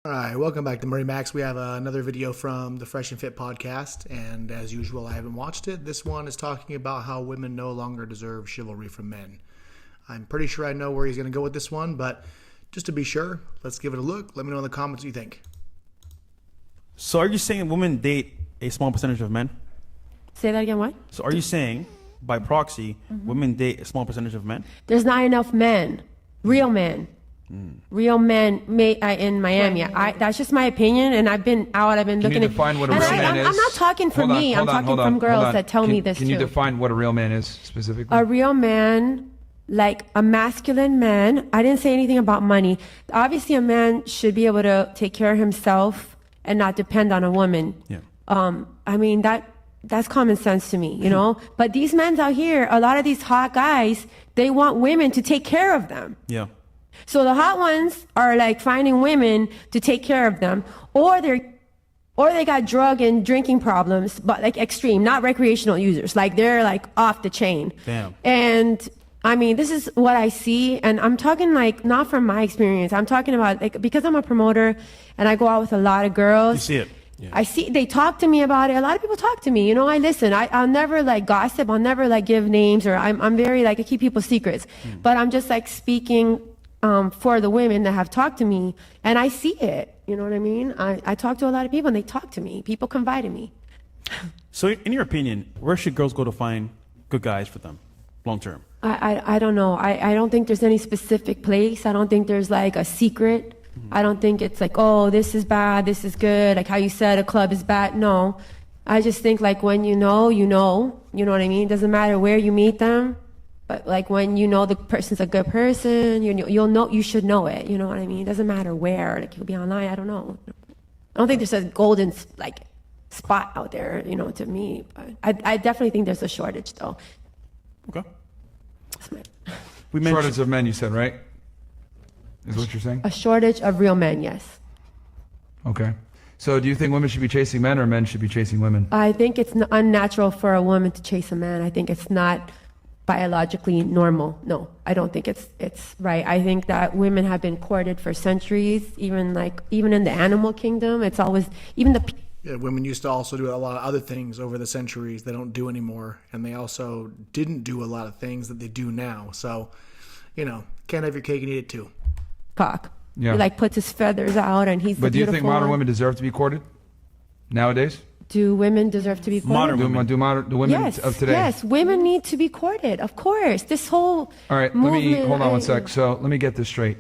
All right, welcome back to MurrayMax. We have another video from the Fresh and Fit podcast, and as usual, I haven't watched it. This one is talking about how women no longer deserve chivalry from men. I'm pretty sure I know where he's going to go with this one, but just to be sure, let's give it a look. Let me know in the comments what you think. So are you saying women date a small percentage of men? Say that again, what? So are you saying, by proxy, women date a small percentage of men? There's not enough men, real men. Real men in Miami. That's just my opinion, and I've been out. I've been looking at. Can you define what a real man is? I'm not talking for me. I'm talking from girls that tell me this too. Can you define what a real man is specifically? A real man, like a masculine man. I didn't say anything about money. Obviously, a man should be able to take care of himself and not depend on a woman. Yeah. I mean that's common sense to me, you know. But these men out here, a lot of these hot guys, they want women to take care of them. Yeah. So the hot ones are like finding women to take care of them, or they got drug and drinking problems, but like extreme, not recreational users. Like they're like off the chain. Damn. And I mean, this is what I see, and I'm talking like not from my experience. I'm talking about like because I'm a promoter and I go out with a lot of girls. You see it. Yeah. I see they talk to me about it. A lot of people talk to me. You know, I listen. I'll never like gossip. I'll never like give names, or I'm very like I keep people's secrets. But I'm just like speaking for the women that have talked to me, and I see it. You know what I mean? I talk to a lot of people, and they talk to me. People confide in me. So in your opinion, where should girls go to find good guys for them long term? I don't know. I don't think there's any specific place. I don't think there's like a secret. I don't think it's like, oh, this is bad, this is good. Like how you said a club is bad. No. I just think like when you know. You know what I mean? It doesn't matter where you meet them. But like when you know the person's a good person, you'll know, you should know it. You know what I mean? It doesn't matter where. Like it could be online. I don't know. I don't think there's a golden like spot out there, you know, to me. But I definitely think there's a shortage though. Okay. We mentioned shortage of men, you said, right? Is what you're saying? A shortage of real men, yes. Okay. So do you think women should be chasing men or men should be chasing women? I think it's unnatural for a woman to chase a man. I think it's not biologically normal. No, I don't think it's right. I think that women have been courted for centuries, even in the animal kingdom. It's always Women used to also do a lot of other things over the centuries they don't do anymore, and they also didn't do a lot of things that they do now. So, you know, can't have your cake and eat it too. Cock. Yeah. He like puts his feathers out, and he's. But do you think modern one. women deserve to be courted nowadays? Do women deserve to be courted? Do women yes, of today? Yes, women need to be courted. Of course, this whole. All right, hold on one sec. So let me get this straight.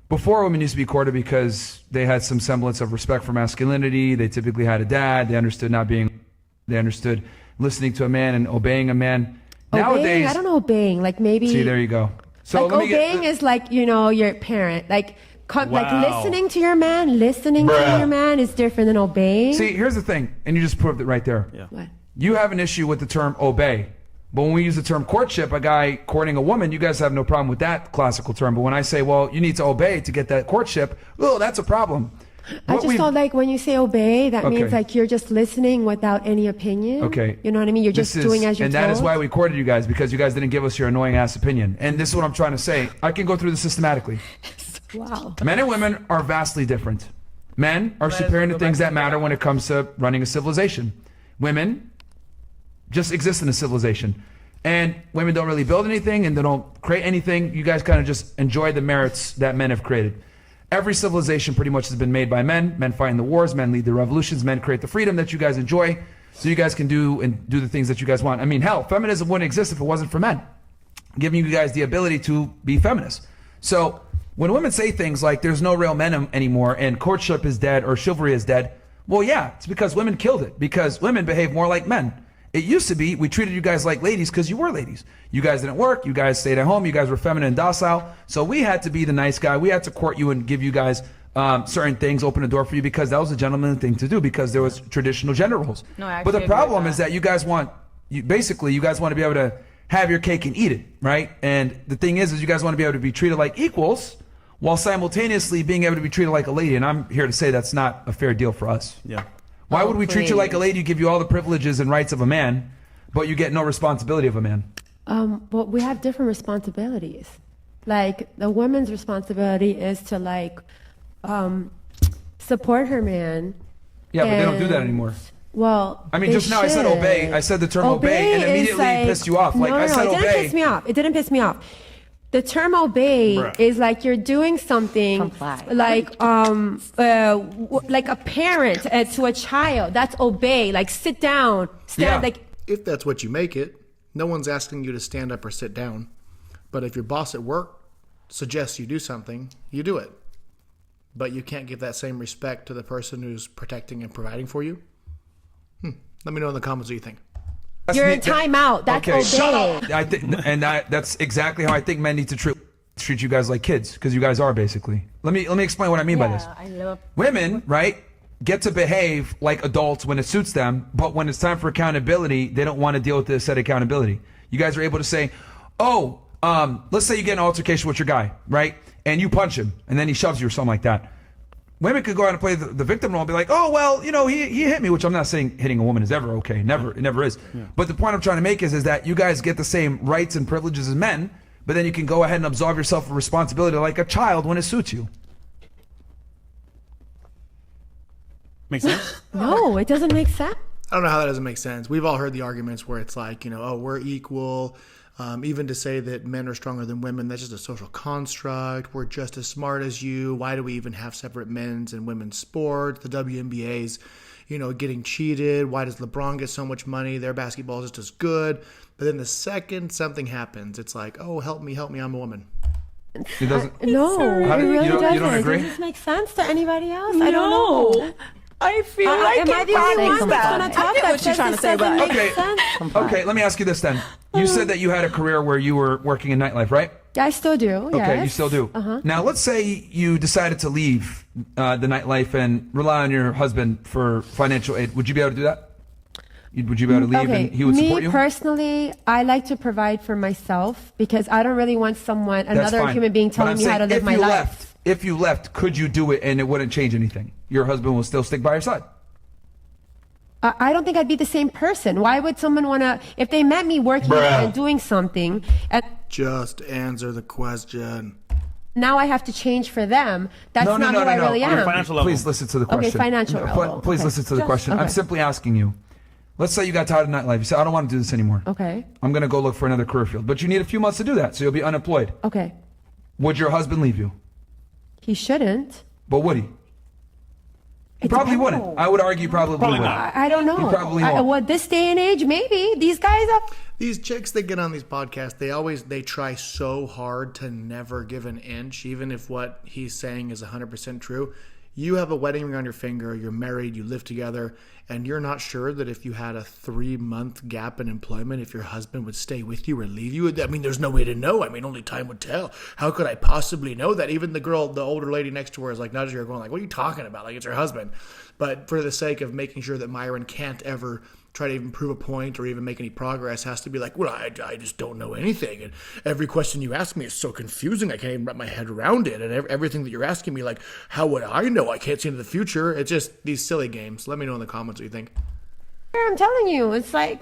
Before, women used to be courted because they had some semblance of respect for masculinity. They typically had a dad. They understood listening to a man and obeying a man. Nowadays, I don't know obeying. Like maybe. See, there you go. So like obeying is like, you know, your parent. Like listening to your man, is different than obeying. See, here's the thing, and you just proved it right there. Yeah. What? You have an issue with the term obey. But when we use the term courtship, a guy courting a woman, you guys have no problem with that classical term. But when I say, well, you need to obey to get that courtship, oh, that's a problem. I just don't like when you say obey, that means like you're just listening without any opinion. Okay. You know what I mean? You're just doing as you're told. And that is why we courted you guys, because you guys didn't give us your annoying ass opinion. And this is what I'm trying to say. I can go through this systematically. Wow. Men and women are vastly different. Men are superior to things that matter when it comes to running a civilization. Women just exist in a civilization. And women don't really build anything and they don't create anything. You guys kind of just enjoy the merits that men have created. Every civilization pretty much has been made by men. Men fight in the wars, men lead the revolutions, men create the freedom that you guys enjoy so you guys can do the things that you guys want. I mean, hell, feminism wouldn't exist if it wasn't for men, giving you guys the ability to be feminists. So when women say things like there's no real men anymore and courtship is dead or chivalry is dead, well, yeah, it's because women killed it, because women behave more like men. It used to be we treated you guys like ladies because you were ladies. You guys didn't work. You guys stayed at home. You guys were feminine and docile. So we had to be the nice guy. We had to court you and give you guys certain things, open the door for you, because that was a gentlemanly thing to do, because there was traditional gender roles. No, but the problem is that you guys want to be able to have your cake and eat it, right? And the thing is you guys want to be able to be treated like equals while simultaneously being able to be treated like a lady. And I'm here to say that's not a fair deal for us. Yeah. Why would we treat you like a lady, give you all the privileges and rights of a man, but you get no responsibility of a man? Well, we have different responsibilities. Like the woman's responsibility is to like support her man. Yeah, but they don't do that And- anymore. Well, I mean, they just now I said obey. should. I said the term obey, and is immediately pissed you off. Like, no, I said it didn't obey. piss me off. It didn't piss me off. The term obey Bruh. is like you're doing something Comply. like like a parent to a child. That's obey. Like sit down, stand. Yeah. Like If that's what you make it, no one's asking you to stand up or sit down. But if your boss at work suggests you do something, you do it. But you can't give that same respect to the person who's protecting and providing for you. Let me know in the comments what you think. you're in timeout. That's Okay, obey. shut up. I think, and that's exactly how I think men need to treat you guys like kids, because you guys are basically. Let me explain what I mean by this. I love. Women, right, get to behave like adults when it suits them, but when it's time for accountability, they don't want to deal with the said accountability. You guys are able to say, oh, let's say you get in an altercation with your guy, right, and you punch him, and then he shoves you or something like that. Women could go out and play the victim role and be like, oh, well, you know, he hit me, which I'm not saying hitting a woman is ever okay. Never. It never is. Yeah. But the point I'm trying to make is that you guys get the same rights and privileges as men, but then you can go ahead and absolve yourself of responsibility like a child when it suits you. Makes sense? No, it doesn't make sense. I don't know how that doesn't make sense. We've all heard the arguments where it's like, oh, we're equal. Even to say that men are stronger than women, that's just a social construct. We're just as smart as you. Why do we even have separate men's and women's sports? The WNBA's, getting cheated. Why does LeBron get so much money? Their basketball is just as good. But then the second something happens, it's like, oh, help me, I'm a woman. It doesn't. No, How it do- really you don't- doesn't. you don't agree? Does this make sense to anybody else? I don't know. I feel like am I the only one that's gonna talk I get that what you're says trying to this say, doesn't but make Okay. sense? Okay, let me ask you this then. You said that you had a career where you were working in nightlife, right? Yeah, I still do. Okay, yes. you still do. Uh-huh. Now, let's say you decided to leave the nightlife and rely on your husband for financial aid. Would you be able to do that? Would you be able to leave and he would support Me you? personally, I like to provide for myself because I don't really want That's another fine. human being But telling I'm me how to saying live if my you life. left, if you left, could you do it and it wouldn't change anything? Your husband will still stick by your side. I don't think I'd be the same person. Why would someone want to, if they met me working and doing something, and Just answer the question. now I have to change for them, that's not who I really On your am. financial level. Please listen to the Okay, question. financial No, level. Please Okay. listen to the Just- question. I'm okay. simply asking you. Let's say you got tired of nightlife. You said, I don't want to do this anymore. Okay, I'm going to go look for another career field. But you need a few months to do that, so you'll be unemployed. okay. Would your husband leave you? He shouldn't. But would he? He probably wouldn't. I would argue probably Probably wouldn't. not. I don't know. He probably won't. What this day and age, maybe these guys are. These chicks that get on these podcasts, they try so hard to never give an inch, even if what he's saying is 100% true. You have a wedding ring on your finger, you're married, you live together, and you're not sure that if you had a 3-month gap in employment, if your husband would stay with you or leave you. I mean, there's no way to know. I mean, only time would tell. How could I possibly know that? Even the older lady next to her is like nudging her, going like, what are you talking about? Like, it's her husband. But for the sake of making sure that Myron can't ever try to even prove a point or even make any progress, has to be like, well, I just don't know anything. And every question you ask me is so confusing. I can't even wrap my head around it. And everything that you're asking me, like, how would I know? I can't see into the future. It's just these silly games. Let me know in the comments what you think. I'm telling you, it's like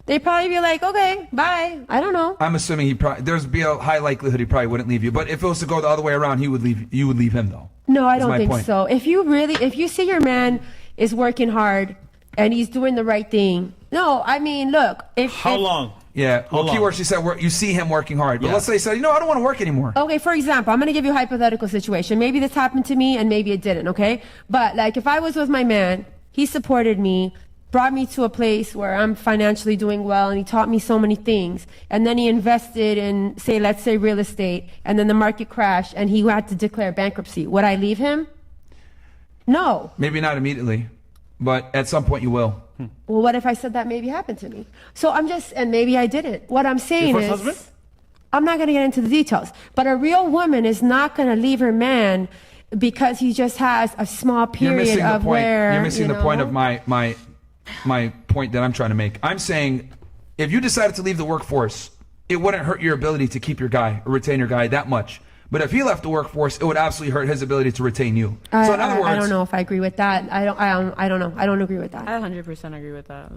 they'd probably be like, okay, bye. I don't know. I'm assuming there's be a high likelihood he probably wouldn't leave you. But if it was to go the other way around, you would leave him though. No, I That's don't my think point. so. If you see your man is working hard and he's doing the right thing. No, I mean, look. How long? Yeah. Well, long? keyword she said you see him working hard. But Yeah. let's say he said, I don't want to work anymore. Okay, for example, I'm going to give you a hypothetical situation. Maybe this happened to me and maybe it didn't, okay? But like if I was with my man, he supported me, brought me to a place where I'm financially doing well, and he taught me so many things. And then he invested in, let's say real estate, and then the market crashed and he had to declare bankruptcy. Would I leave him? No. Maybe not immediately, but at some point you will. Well, what if I said that maybe happened to me? So and maybe I didn't. What I'm saying Your is, first husband? I'm not going to get into the details, but a real woman is not going to leave her man because he just has a small You're period missing the of point. where, You're missing the point know? of my point that I'm trying to make. I'm saying if you decided to leave the workforce, it wouldn't hurt your ability to keep your guy or retain your guy that much. But if he left the workforce, it would absolutely hurt his ability to retain you. So in other words, I don't know if I agree with that. I don't know. I don't agree with that. I 100% agree with that.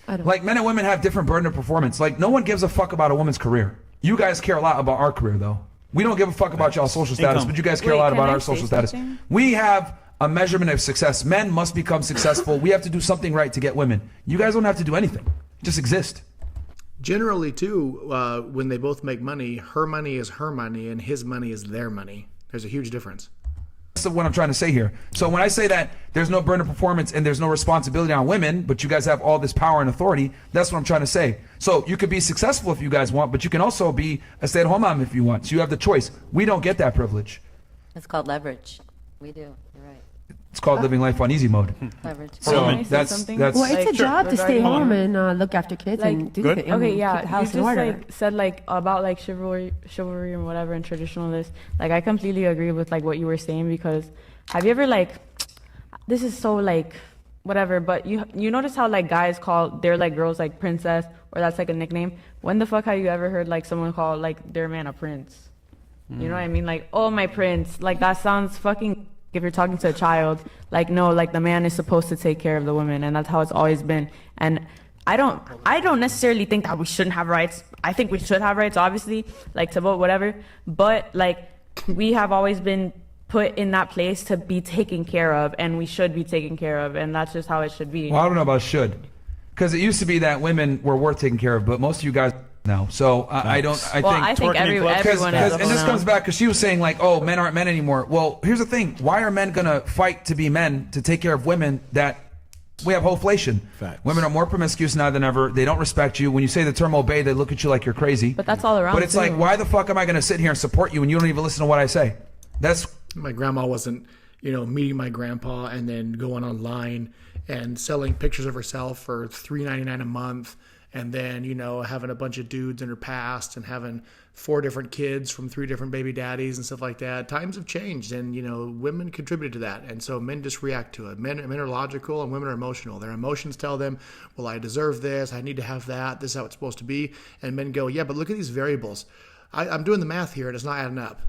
I don't. like men and women have different burden of performance. Like no one gives a fuck about a woman's career. You guys care a lot about our career though. We don't give a fuck about y'all's social status, Income. but you guys care Wait, a lot can about I our say social status. something? We have a measurement of success. Men must become successful. We have to do something right to get women. You guys don't have to do anything. Just exist. Generally, too, when they both make money, her money is her money and his money is their money. There's a huge difference. That's what I'm trying to say here. So when I say that there's no burden of performance and there's no responsibility on women, but you guys have all this power and authority, that's what I'm trying to say. So you could be successful if you guys want, but you can also be a stay-at-home mom if you want. So you have the choice. We don't get that privilege. It's called leverage. We do. You're right. It's called living life on easy mode. Leverage. So Can I say that's something? that's Well, it's a job to stay regarding- home and look after kids and do Good. things. Okay, keep yeah, the you house just in order. like said like about like chivalry and whatever and traditionalist. Like I completely agree with like what you were saying because have you ever like this is so like whatever, but you notice how like guys call their like girls like princess or that's like a nickname. When the fuck have you ever heard like someone call like their man a prince? You know what I mean? Like, oh my prince. Like that sounds fucking if you're talking to a child, like no, like the man is supposed to take care of the woman and that's how it's always been. And I don't necessarily think that we shouldn't have rights. I think we should have rights, obviously, like to vote, whatever. But like we have always been put in that place to be taken care of and we should be taken care of and that's just how it should be. well, I don't know about should, because it used to be that women were worth taking care of, but most of you guys now. So I don't. I well, think. I think twerking in clubs. everyone is. And this comes back because she was saying like, oh, men aren't men anymore. Well, here's the thing: why are men gonna fight to be men to take care of women that we have wholeflation? Facts. Women are more promiscuous now than ever. They don't respect you. When you say the term obey, they look at you like you're crazy. But that's all around. But it's too. like, why the fuck am I gonna sit here and support you when you don't even listen to what I say? That's My grandma wasn't, meeting my grandpa and then going online and selling pictures of herself for $3.99 a month. And then, having a bunch of dudes in her past and having 4 different kids from 3 different baby daddies and stuff like that. Times have changed and, women contributed to that. And so men just react to it. Men are logical and women are emotional. Their emotions tell them, well, I deserve this. I need to have that. This is how it's supposed to be. And men go, yeah, but look at these variables. I'm doing the math here and it's not adding up.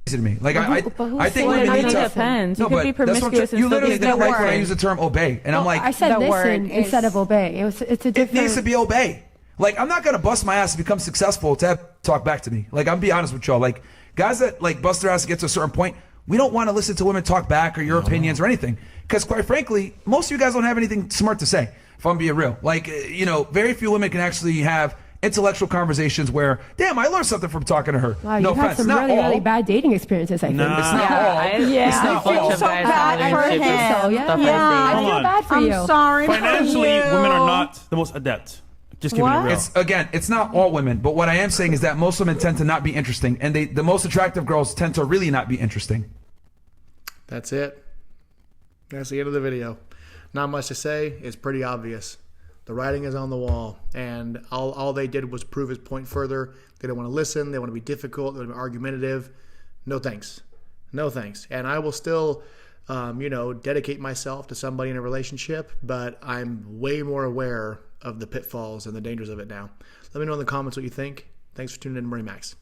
to me. Like but who's I think saying women it need to. depends. You No, could but be that's what I'm promiscuous trying- you and still literally be didn't like when I word. use the term obey, and I'm like, I said The listen word instead is- of obey. It's a it different. needs to be obey. Like, I'm not gonna bust my ass to become successful to have talk back to me. Like, I'm be honest with y'all. Like, guys that like bust their ass to get to a certain point, we don't want to listen to women talk back or your opinions or anything. Because quite frankly, most of you guys don't have anything smart to say. If I'm being real, like very few women can actually have intellectual conversations where, damn, I learned something from talking to her. Wow, no you've had offense, some not really, all. really bad dating experiences. I think. Nah. It's not all. Yeah, It's not I feel all. so bad for for him. So yeah, Stuff like yeah, that. I Hold feel on. bad for I'm you. sorry. Financially, for you. women are not the most adept. Just giving What? it real. It's not all women, but what I am saying is that most women tend to not be interesting, and the most attractive girls tend to really not be interesting. That's it. That's the end of the video. Not much to say. It's pretty obvious. The writing is on the wall, and all they did was prove his point further. They don't want to listen. They want to be difficult. They want to be argumentative. No thanks. No thanks. And I will still, dedicate myself to somebody in a relationship, but I'm way more aware of the pitfalls and the dangers of it now. Let me know in the comments what you think. Thanks for tuning in to MurrayMax.